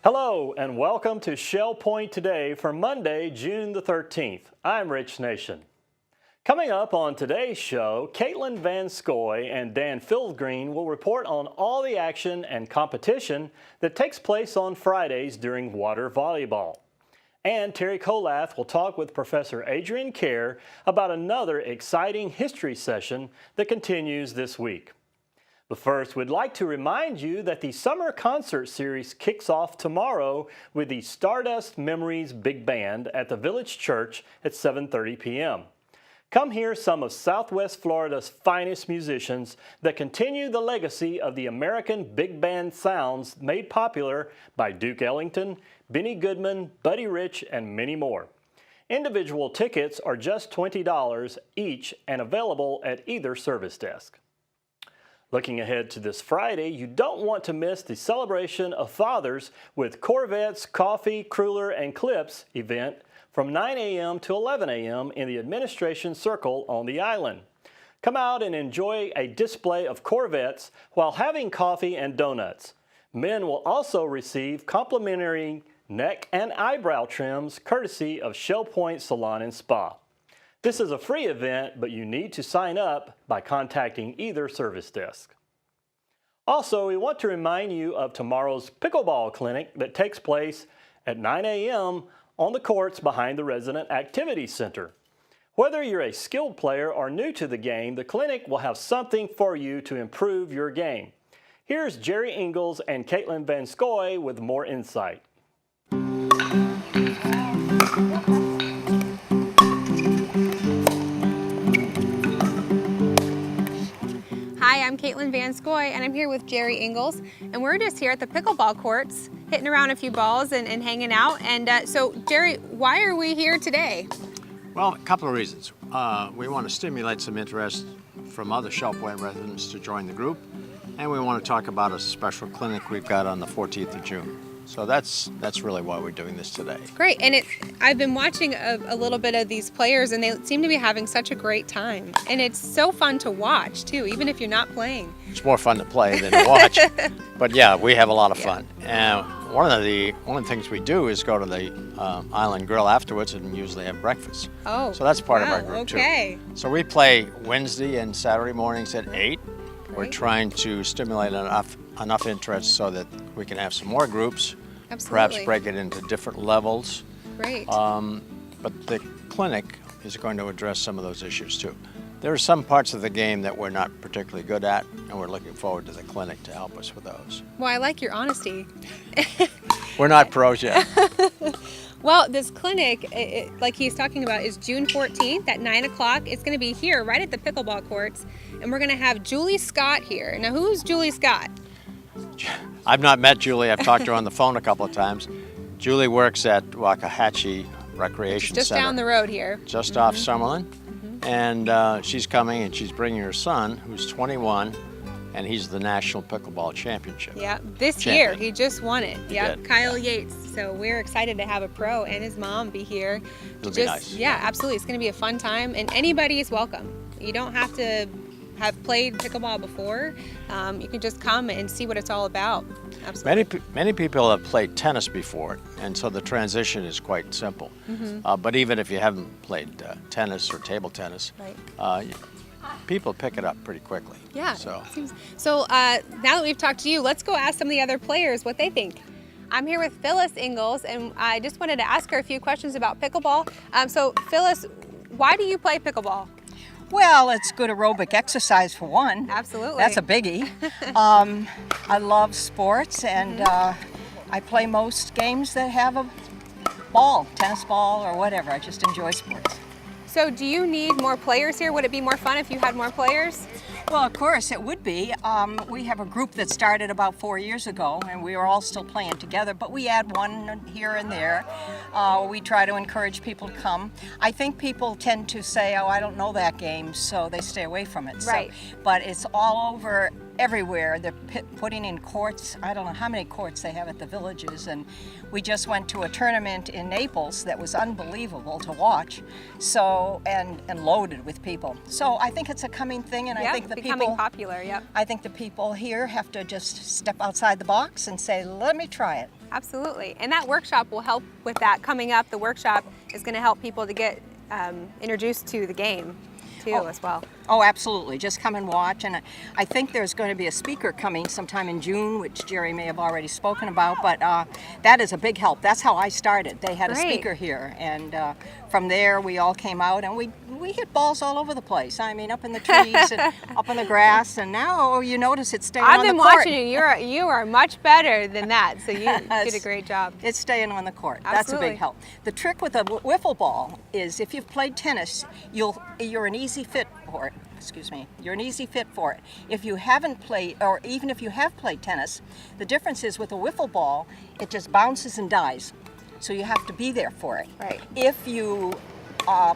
Hello and welcome to Shell Point Today for Monday, June the 13th. I'm Rich Nation. Coming up on today's show, Katelyn Van Scoy and Dan Philgreen will report on all the action and competition that takes place on Fridays during water volleyball. And Teri Kollath will talk with Professor Adrian Kerr about another exciting history session that continues this week. But first, we'd like to remind you that the summer concert series kicks off tomorrow with the Stardust Memories Big Band at the Village Church at 7:30 p.m. Come hear some of Southwest Florida's finest musicians that continue the legacy of the American big band sounds made popular by Duke Ellington, Benny Goodman, Buddy Rich, and many more. Individual tickets are just $20 each and available at either service desk. Looking ahead to this Friday, you don't want to miss the celebration of fathers with Corvettes, Coffee, Cruller, and Clips event from 9 a.m. to 11 a.m. in the Administration Circle on the island. Come out and enjoy a display of Corvettes while having coffee and donuts. Men will also receive complimentary neck and eyebrow trims courtesy of Shell Point Salon and Spa. This is a free event, but you need to sign up by contacting either service desk. Also, we want to remind you of tomorrow's Pickleball Clinic that takes place at 9 a.m. on the courts behind the Resident Activity Center. Whether you're a skilled player or new to the game, the clinic will have something for you to improve your game. Here's Jerry Ingalls and Katelyn Van Scoy with more insight. Hi, I'm Katelyn Van Scoy, and I'm here with Jerry Ingalls, and we're just here at the pickleball courts, hitting around a few balls and hanging out. And so, Jerry, why are we here today? Well, a couple of reasons. We want to stimulate some interest from other Shell Point residents to join the group, and we want to talk about a special clinic we've got on the 14th of June. So that's really why we're doing this today. Great, and I've been watching a little bit of these players, and they seem to be having such a great time. And it's so fun to watch, too, even if you're not playing. It's more fun to play than to watch. But yeah, we have a lot of fun. And one of the things we do is go to the Island Grill afterwards and usually have breakfast. Oh, so that's part of our group, okay. too. So we play Wednesday and Saturday mornings at 8. Great. We're trying to stimulate enough interest so that we can have some more groups, Absolutely. perhaps break it into different levels. Great. But the clinic is going to address some of those issues too. There are some parts of the game that we're not particularly good at, and we're looking forward to the clinic to help us with those. Well, I like your honesty. We're not pros yet. Well, this clinic, like he's talking about, is June 14th at 9 o'clock. It's going to be here right at the pickleball courts, and we're going to have Julie Scott here. Now, who's Julie Scott? I've not met Julie. I've talked to her on the phone a couple of times. Julie works at Waxahachie Recreation Just Center. down the road here. Just off Summerlin. And she's coming, and she's bringing her son, who's 21, and he's the National Pickleball Championship. Yeah, this champion. year he just won it. Yeah, did. Kyle Yates. So we're excited to have a pro and his mom be here. It'll be nice. Yeah, absolutely. It's going to be a fun time, and anybody is welcome. You don't have to have played pickleball before. You can just come and see what it's all about. Absolutely. Many people have played tennis before, and so the transition is quite simple. But even if you haven't played tennis or table tennis, Right. People pick it up pretty quickly. Yeah. So Now that we've talked to you, let's go ask some of the other players what they think. I'm here with Phyllis Ingalls, and I just wanted to ask her a few questions about pickleball. So Phyllis, why do you play pickleball? Well, it's good aerobic exercise for one. Absolutely. That's a biggie. I love sports, and I play most games that have a ball, tennis ball or whatever. I just enjoy sports. So do you need more players here? Would it be more fun if you had more players? Well, of course it would be. We have a group that started about 4 years ago, and we are all still playing together, but we add one here and there. We try to encourage people to come. I think people tend to say, oh, I don't know that game, so they stay away from it. Right. So, but it's all over everywhere. They're putting in courts. I don't know how many courts they have at the villages, and we just went to a tournament in Naples that was unbelievable to watch. So and loaded with people. So I think it's a coming thing, and I think the becoming people popular. Yep. I think the people here have to just step outside the box and say, let me try it. Absolutely. And that workshop will help with that. Coming up, the workshop is going to help people to get introduced to the game too as well. Oh, absolutely. Just come and watch. And I think there's going to be a speaker coming sometime in June, which Jerry may have already spoken about, but that is a big help. That's how I started. They had a speaker here, and from there we all came out, and we hit balls all over the place. I mean, up in the trees and up in the grass, and now you notice it's staying on the court. I've been watching you. You are much better than that, so you did a great job. It's staying on the court. Absolutely. That's a big help. The trick with a wiffle ball is if you've played tennis, you're an easy fit for it. Excuse me, you're an easy fit for it. If you haven't played, or even if you have played tennis, the difference is with a wiffle ball, it just bounces and dies. So you have to be there for it. Right. If you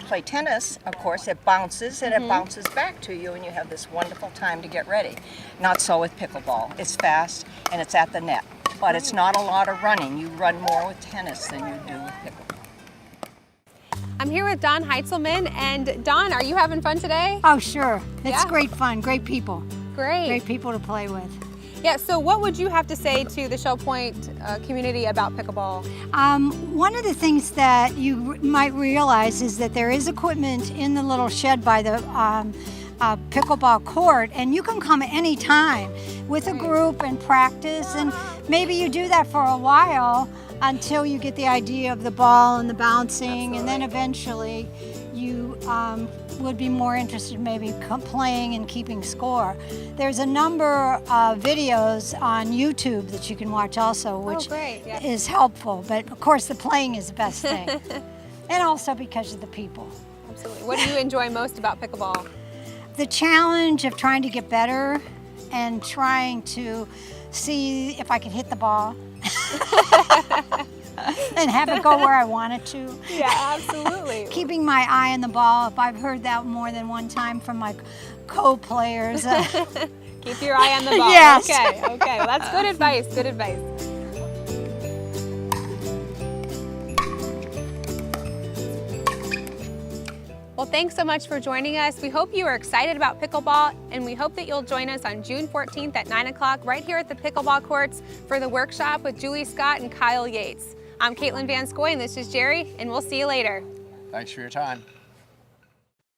play tennis, of course, it bounces and it bounces back to you, and you have this wonderful time to get ready. Not so with pickleball. It's fast and it's at the net, but it's not a lot of running. You run more with tennis than you do with pickleball. I'm here with Don Heintzelman, and Don, are you having fun today? Oh, sure. It's Yeah? great fun, great people. Great. Great people to play with. Yeah, so what would you have to say to the Shell Point community about pickleball? One of the things that you might realize is that there is equipment in the little shed by the pickleball court, and you can come anytime with a group and practice, and maybe you do that for a while until you get the idea of the ball and the bouncing. Absolutely. And then eventually you would be more interested maybe playing and keeping score. There's a number of videos on YouTube that you can watch also, which is helpful, but of course the playing is the best thing. And also because of the people. Absolutely. What do you enjoy most about pickleball? The challenge of trying to get better and trying to see if I can hit the ball and have it go where I want it to. Yeah, absolutely. Keeping my eye on the ball. If I've heard that more than one time from my co-players. Keep your eye on the ball. Yes. Okay. Well, that's good advice. Good advice. Well, thanks so much for joining us. We hope you are excited about pickleball, and we hope that you'll join us on June 14th at 9 o'clock right here at the pickleball courts for the workshop with Julie Scott and Kyle Yates. I'm Katelyn Van Scoy, and this is Jerry, and we'll see you later. Thanks for your time.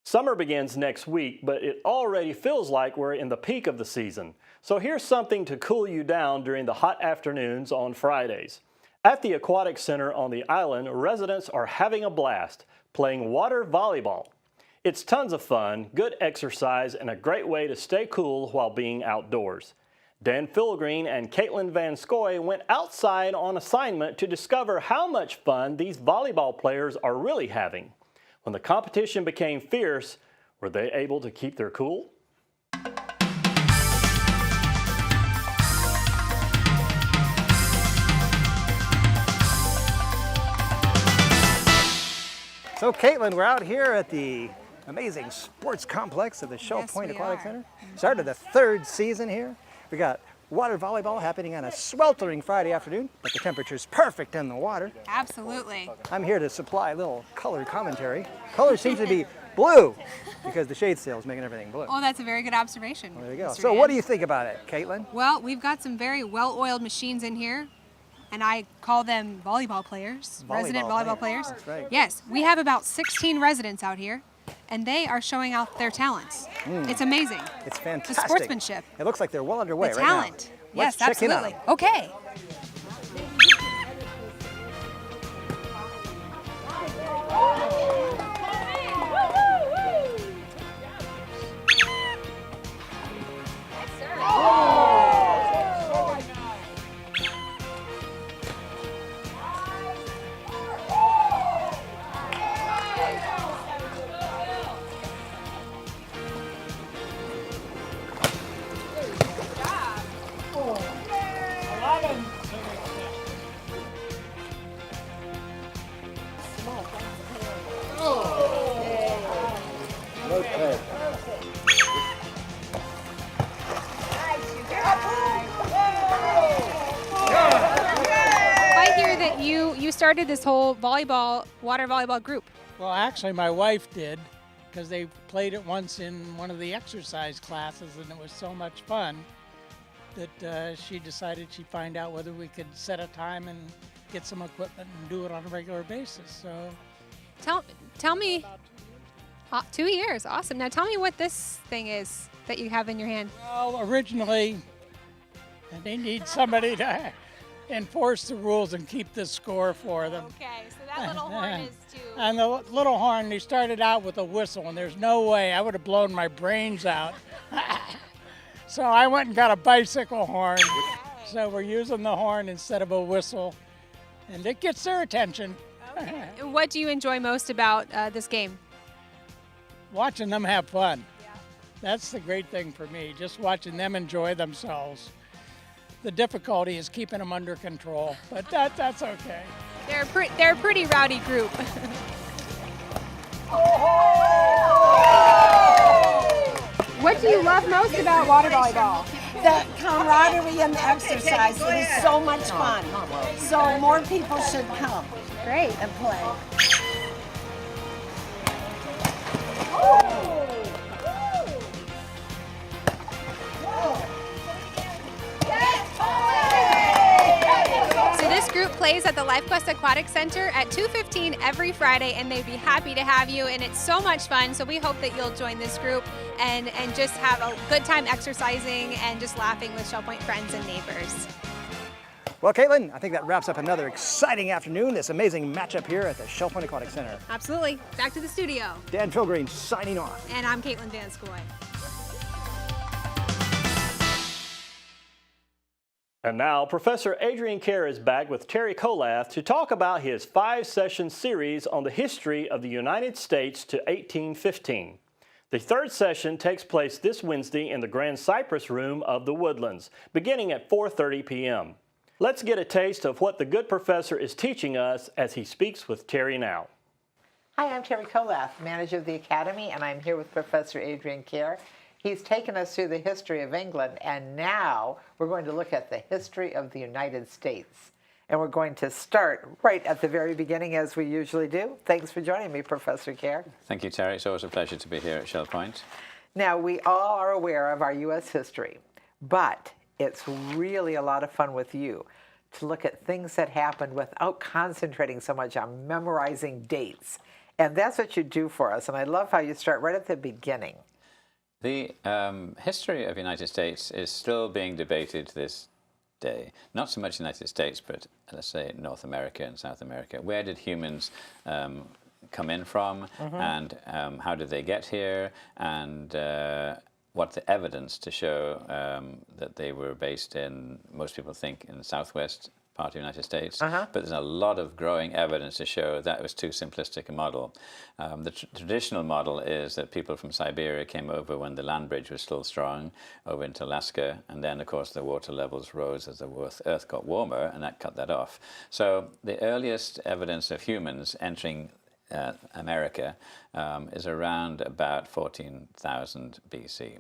Summer begins next week, but it already feels like we're in the peak of the season. So here's something to cool you down during the hot afternoons on Fridays. At the Aquatic Center on the island, residents are having a blast playing water volleyball. It's tons of fun, good exercise, and a great way to stay cool while being outdoors. Dan Philgreen and Katelyn Van Scoy went outside on assignment to discover how much fun these volleyball players are really having. When the competition became fierce, were they able to keep their cool? So Katelyn, we're out here at the amazing sports complex of the Shell Point Aquatic Center. Started the third season here. We got water volleyball happening on a sweltering Friday afternoon, but the temperature's perfect in the water. Absolutely. I'm here to supply a little color commentary. Color seems to be blue because the shade sail is making everything blue. Oh, that's a very good observation. There you go. So what do you think about it, Katelyn? Well, we've got some very well-oiled machines in here, and I call them volleyball players, resident volleyball players. That's right. Yes, we have about 16 residents out here, and they are showing out their talents. It's amazing. It's fantastic. The sportsmanship. It looks like they're well underway The right talent. now. Yes, Let's check in on absolutely. them. Okay. you started this whole water volleyball group? Well, actually, my wife did, because they played it once in one of the exercise classes, and it was so much fun that she decided she'd find out whether we could set a time and get some equipment and do it on a regular basis. So Tell me, 2 years, awesome. Now tell me what this thing is that you have in your hand. well, originally, they need somebody to enforce the rules and keep the score for them. Okay, so that little horn is to... And the little horn, they started out with a whistle, and there's no way I would have blown my brains out. So I went and got a bicycle horn. So we're using the horn instead of a whistle, and it gets their attention. What do you enjoy most about this game? Watching them have fun. That's the great thing for me, just watching them enjoy themselves. The difficulty is keeping them under control, but that's okay. They're a pretty rowdy group. What do you love most about water volleyball? The camaraderie and the exercise. It is so much fun. So more people should come Great. and play. So this group plays at the LifeQuest Aquatic Center at 2:15 every Friday, and they'd be happy to have you, and it's so much fun. So we hope that you'll join this group and just have a good time exercising and just laughing with Shell Point friends and neighbors. Well, Katelyn, I think that wraps up another exciting afternoon, this amazing matchup here at the Shell Point Aquatic Center. Absolutely. Back to the studio. Dan Philgreen signing off. And I'm Katelyn Van Scoy. And now, Professor Adrian Kerr is back with Teri Kollath to talk about his 5-session series on the history of the United States to 1815. The third session takes place this Wednesday in the Grand Cypress Room of the Woodlands, beginning at 4:30 p.m. Let's get a taste of what the good professor is teaching us as he speaks with Teri now. Hi, I'm Teri Kollath, manager of the Academy, and I'm here with Professor Adrian Kerr. He's taken us through the history of England, and now we're going to look at the history of the United States. And we're going to start right at the very beginning, as we usually do. Thanks for joining me, Professor Kerr. Thank you, Teri. It's always a pleasure to be here at Shell Point. Now, we all are aware of our U.S. history, but it's really a lot of fun with you to look at things that happened without concentrating so much on memorizing dates. And that's what you do for us. And I love how you start right at the beginning. The history of the United States is still being debated this day. Not so much the United States, but let's say North America and South America. Where did humans come in from, and how did they get here, and what's the evidence to show that they were based in, most people think, in the southwest part of the United States, but there's a lot of growing evidence to show that was too simplistic a model. The traditional model is that people from Siberia came over when the land bridge was still strong over into Alaska, and then of course the water levels rose as the earth got warmer, and that cut that off. So the earliest evidence of humans entering America is around about 14,000 BC,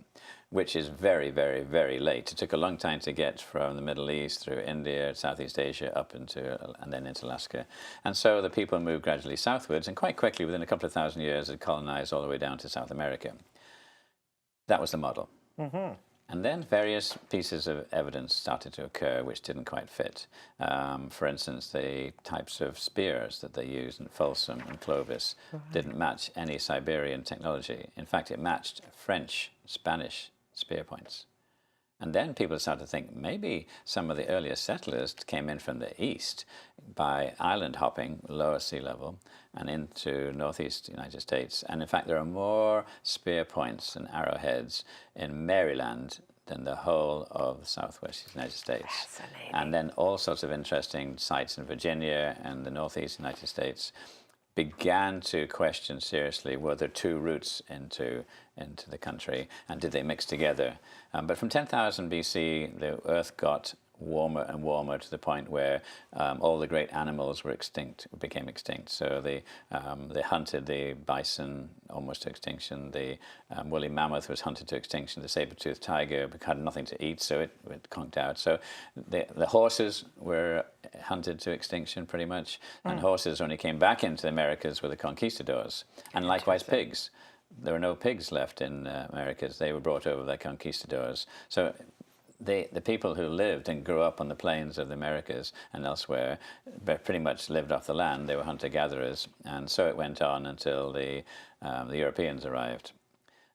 which is very, very, very late. It took a long time to get from the Middle East through India, Southeast Asia, up into, and then into Alaska. And so the people moved gradually southwards, and quite quickly, within a couple of thousand years, had colonized all the way down to South America. That was the model. And then various pieces of evidence started to occur which didn't quite fit. For instance, the types of spears that they used in Folsom and Clovis didn't match any Siberian technology. In fact, it matched French, Spanish spear points. And then people started to think maybe some of the earliest settlers came in from the east by island hopping, lower sea level, and into northeast United States. And in fact, there are more spear points and arrowheads in Maryland than the whole of the southwest United States. Fascinating. And then all sorts of interesting sites in Virginia and the northeast United States began to question seriously, were there two routes into the country, and did they mix together? But from 10,000 BC, the earth got warmer and warmer to the point where all the great animals were extinct, became extinct. So they hunted the bison almost to extinction. The woolly mammoth was hunted to extinction. The saber-toothed tiger had nothing to eat, so it conked out. So the horses were hunted to extinction pretty much, and horses only came back into the Americas with the conquistadors, and likewise pigs. There were no pigs left in Americas. They were brought over by conquistadors. So the people who lived and grew up on the plains of the Americas and elsewhere pretty much lived off the land. They were hunter-gatherers, and so it went on until the Europeans arrived.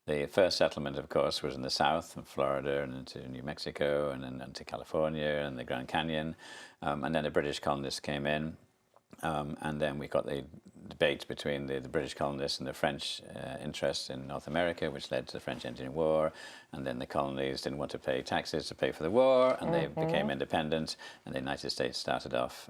The first settlement, of course, was in the south, in Florida and into New Mexico and then into California and the Grand Canyon. And then the British colonists came in. And then we got the debate between the British colonists and the French interests in North America, which led to the French-Indian War. And then the colonies didn't want to pay taxes to pay for the war, and they became independent. And the United States started off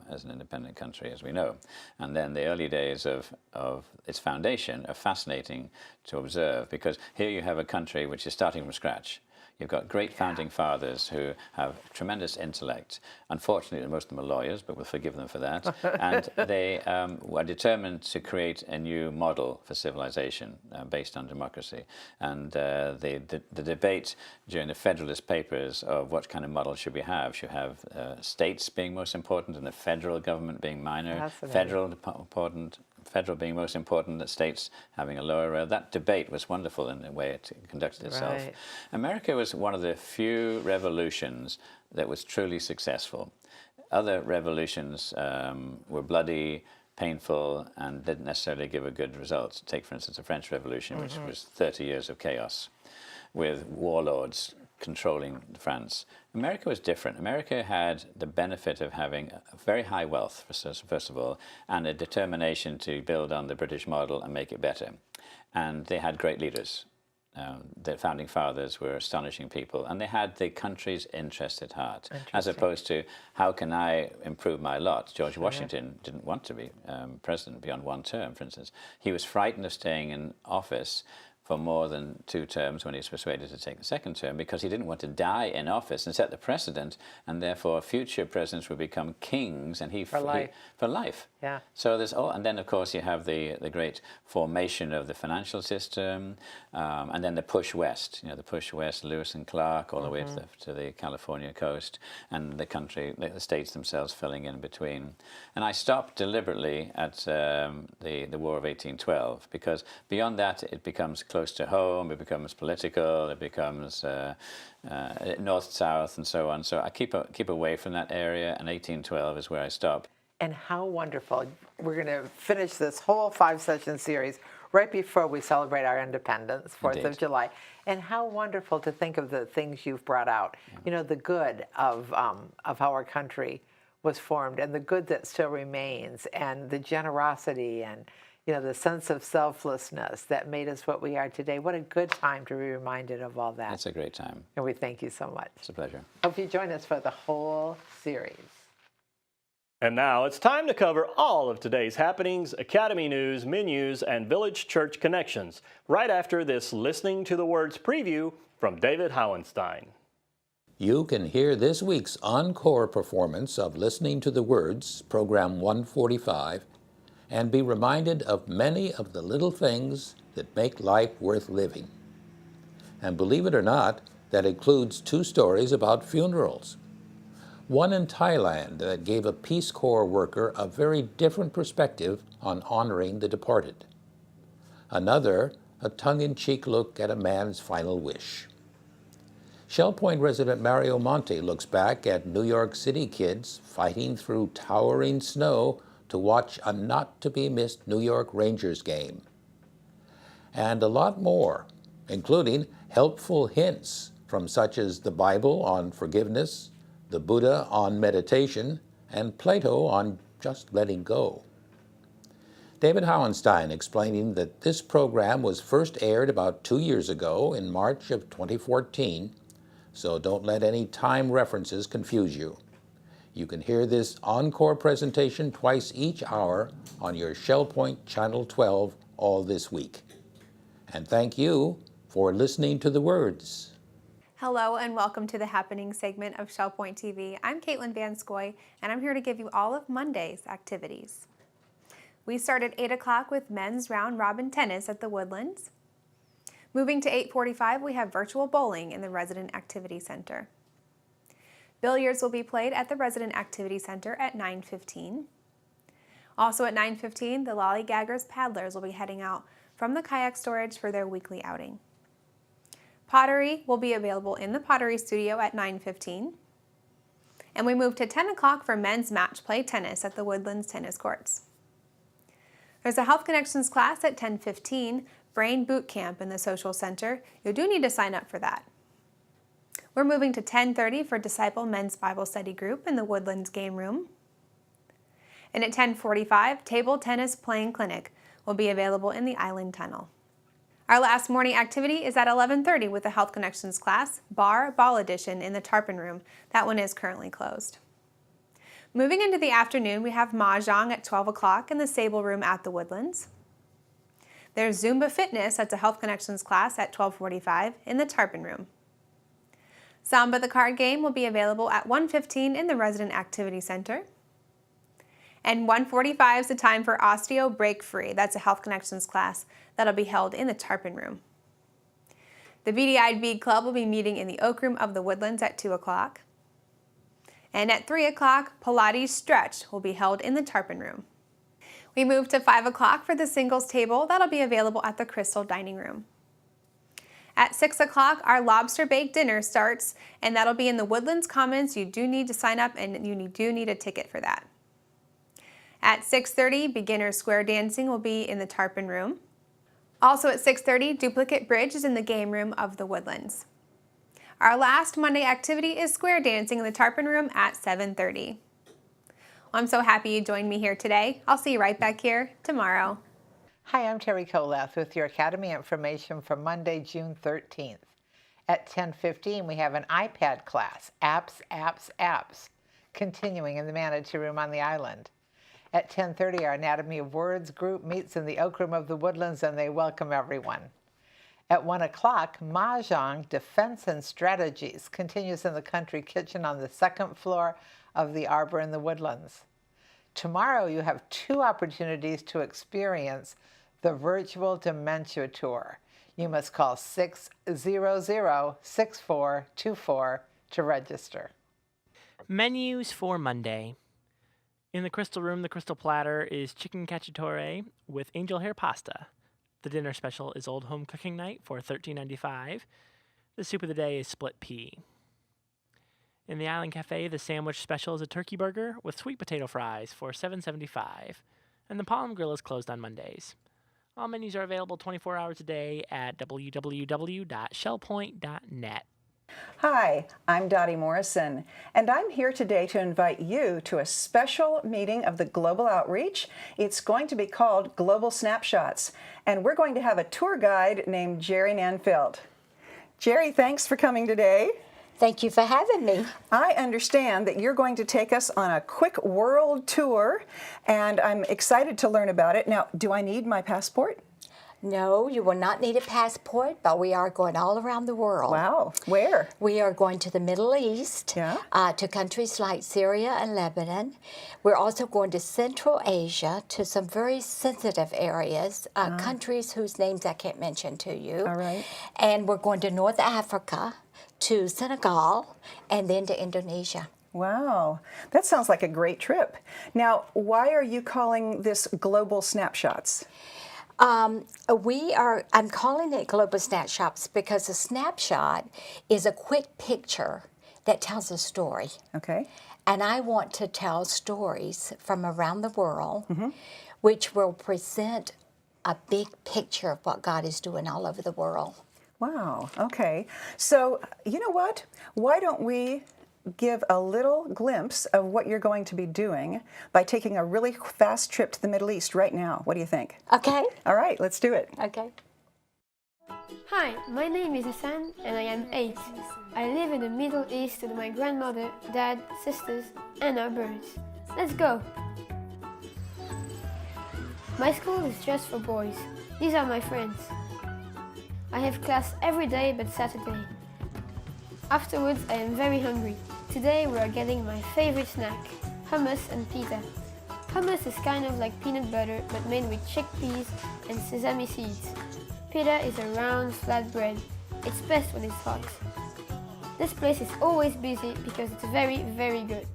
as an independent country, as we know. And then the early days of its foundation are fascinating to observe, because here you have a country which is starting from scratch. You've got great founding fathers who have tremendous intellect. Unfortunately, most of them are lawyers, but we'll forgive them for that. And they were determined to create a new model for civilization based on democracy. And the debate during the Federalist Papers of what kind of model should we have states being most important and the federal government being minor, federal being most important, the states having a lower role. That debate was wonderful in the way it conducted itself. Right. America was one of the few revolutions that was truly successful. Other revolutions were bloody, painful, and didn't necessarily give a good result. Take, for instance, the French Revolution, which was 30 years of chaos with warlords controlling France. America was different. America had the benefit of having a very high wealth, first of all, and a determination to build on the British model and make it better. And they had great leaders. The founding fathers were astonishing people, and they had the country's interest at heart, as opposed to how can I improve my lot. George Washington didn't want to be president beyond one term, for instance. He was frightened of staying in office for more than 2 terms when he was persuaded to take the second term, because he didn't want to die in office and set the precedent, and therefore future presidents would become kings, and for life. Yeah. So there's and then of course you have the great formation of the financial system, and then the push west. The push west, Lewis and Clark, all the way to the California coast, and the states themselves filling in between. And I stopped deliberately at the War of 1812, because beyond that it becomes close to home, it becomes political, it becomes north-south and so on. So I keep away from that area, and 1812 is where I stop. And how wonderful. We're going to finish this whole 5-session series right before we celebrate our independence, 4th of July. And how wonderful to think of the things you've brought out. The good of how our country was formed, and the good that still remains, and the generosity, and the sense of selflessness that made us what we are today. What a good time to be reminded of all that. It's a great time. And we thank you so much. It's a pleasure. Hope you join us for the whole series. And now it's time to cover all of today's happenings, Academy news, menus, and Village Church connections, right after this Listening to the Words preview from David Hauenstein. You can hear this week's encore performance of Listening to the Words, program 145, and be reminded of many of the little things that make life worth living. And believe it or not, that includes 2 stories about funerals. One in Thailand that gave a Peace Corps worker a very different perspective on honoring the departed. Another, a tongue-in-cheek look at a man's final wish. Shell Point resident Mario Monte looks back at New York City kids fighting through towering snow to watch a not-to-be-missed New York Rangers game. And a lot more, including helpful hints from such as the Bible on forgiveness, the Buddha on meditation, and Plato on just letting go. David Hauenstein explaining that this program was first aired about 2 years ago in March of 2014, so don't let any time references confuse you. You can hear this encore presentation twice each hour on your Shell Point Channel 12 all this week. And thank you for listening to the words. Hello and welcome to the Happening segment of Shell Point TV. I'm Katelyn Van Scoy, and I'm here to give you all of Monday's activities. We start at 8 o'clock with men's round robin tennis at the Woodlands. Moving to 8:45, we have virtual bowling in the Resident Activity Center. Billiards will be played at the Resident Activity Center at 9:15. Also at 9:15, the Lollygaggers paddlers will be heading out from the kayak storage for their weekly outing. Pottery will be available in the Pottery studio at 9:15. And we move to 10 o'clock for men's match play tennis at the Woodlands tennis courts. There's a Health Connections class at 10:15, Brain Boot Camp in the Social Center. You do need to sign up for that. We're moving to 10:30 for Disciple Men's Bible Study Group in the Woodlands Game Room. And at 10:45, Table Tennis Playing Clinic will be available in the Island Tunnel. Our last morning activity is at 11:30 with the Health Connections class, Barre Ball Edition in the Tarpon Room. That one is currently closed. Moving into the afternoon, we have Mahjong at 12 o'clock in the Sabal Room at the Woodlands. There's Zumba Fitness at the Health Connections class at 12:45 in the Tarpon Room. Samba the card game will be available at 1:15 in the Resident Activity Center. And 1:45 is the time for Osteo Break Free. That's a Health Connections class that'll be held in the Tarpon Room. The Beady-Eyed Bead Club will be meeting in the Oak Room of the Woodlands at 2 o'clock. And at 3 o'clock, Pilates Stretch will be held in the Tarpon Room. We move to 5 o'clock for the singles table. That'll be available at the Crystal Dining Room. At 6 o'clock, our lobster bake dinner starts, and that'll be in the Woodlands Commons. You do need to sign up, and you do need a ticket for that. At 6:30, beginner square dancing will be in the Tarpon Room. Also at 6:30, duplicate bridge is in the game room of the Woodlands. Our last Monday activity is square dancing in the Tarpon Room at 7:30. I'm so happy you joined me here today. I'll see you right back here tomorrow. Hi, I'm Teri Kollath with your Academy information for Monday, June 13th. At 10:15, we have an iPad class, Apps, continuing in the Manatee Room on the island. At 10:30, our Anatomy of Words group meets in the Oak Room of the Woodlands, and they welcome everyone. At 1 o'clock, Mahjong Defense and Strategies continues in the Country Kitchen on the second floor of the Arbor in the Woodlands. Tomorrow, you have 2 opportunities to experience the virtual dementia tour. You must call 600-6424 to register. Menus for Monday. In the Crystal Room, the Crystal Platter is chicken cacciatore with angel hair pasta. The dinner special is Old Home Cooking Night for $13.95. The soup of the day is split pea. In the Island Cafe, the sandwich special is a turkey burger with sweet potato fries for $7.75. And the Palm Grill is closed on Mondays. All menus are available 24 hours a day at www.shellpoint.net. Hi, I'm Dotty Morrison, and I'm here today to invite you to a special meeting of the Global Outreach. It's going to be called Global Snapshots, and we're going to have a tour guide named Jerry Nanfelt. Jerry, thanks for coming today. Thank you for having me. I understand that you're going to take us on a quick world tour, and I'm excited to learn about it. Now, do I need my passport? No, you will not need a passport, but we are going all around the world. Wow. Where? We are going to the Middle East, to countries like Syria and Lebanon. We're also going to Central Asia, to some very sensitive areas, countries whose names I can't mention to you. All right. And we're going to North Africa, to Senegal, and then to Indonesia. Wow, that sounds like a great trip. Now, why are you calling this Global Snapshots? I'm calling it Global Snapshots because a snapshot is a quick picture that tells a story. Okay. And I want to tell stories from around the world, which will present a big picture of what God is doing all over the world. Wow, okay. So, you know what? Why don't we give a little glimpse of what you're going to be doing by taking a really fast trip to the Middle East right now? What do you think? Okay. All right, let's do it. Okay. Hi, my name is Hassan and I am 8. I live in the Middle East with my grandmother, dad, sisters, and our birds. Let's go. My school is just for boys. These are my friends. I have class every day but Saturday. Afterwards, I am very hungry. Today we are getting my favorite snack, hummus and pita. Hummus is kind of like peanut butter but made with chickpeas and sesame seeds. Pita is a round, flat bread. It's best when it's hot. This place is always busy because it's very, very good.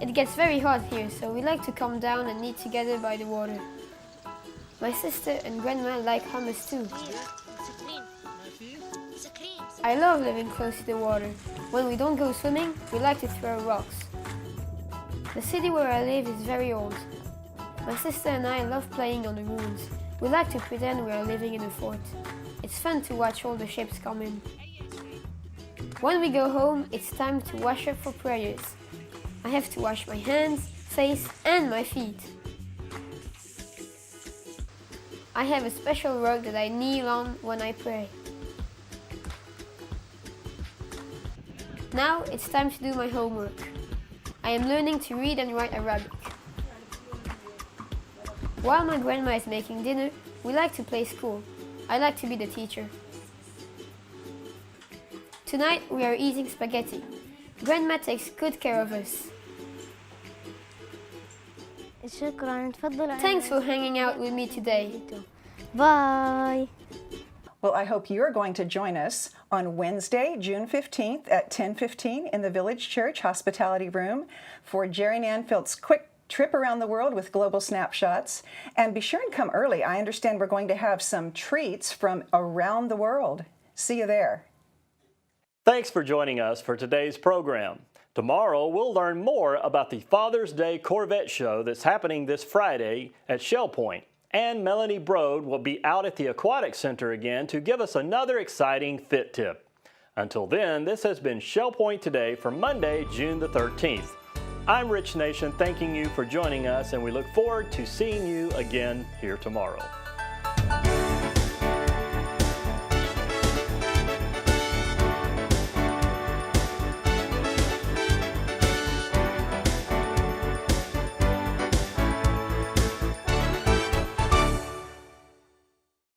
It gets very hot here, so we like to come down and eat together by the water. My sister and grandma like hummus too. I love living close to the water. When we don't go swimming, we like to throw rocks. The city where I live is very old. My sister and I love playing on the ruins. We like to pretend we are living in a fort. It's fun to watch all the ships come in. When we go home, it's time to wash up for prayers. I have to wash my hands, face, and my feet. I have a special rug that I kneel on when I pray. Now it's time to do my homework. I am learning to read and write Arabic. While my grandma is making dinner, we like to play school. I like to be the teacher. Tonight we are eating spaghetti. Grandma takes good care of us. Thanks for hanging out with me today. Bye. Well, I hope you're going to join us on Wednesday, June 15th at 10:15 in the Village Church Hospitality Room for Jerry Nanfelt's quick trip around the world with global snapshots. And be sure and come early. I understand we're going to have some treats from around the world. See you there. Thanks for joining us for today's program. Tomorrow, we'll learn more about the Father's Day Corvette Show that's happening this Friday at Shell Point. And Melanie Broad will be out at the Aquatic Center again to give us another exciting fit tip. Until then, this has been Shell Point Today for Monday, June the 13th. I'm Rich Nation, thanking you for joining us, and we look forward to seeing you again here tomorrow.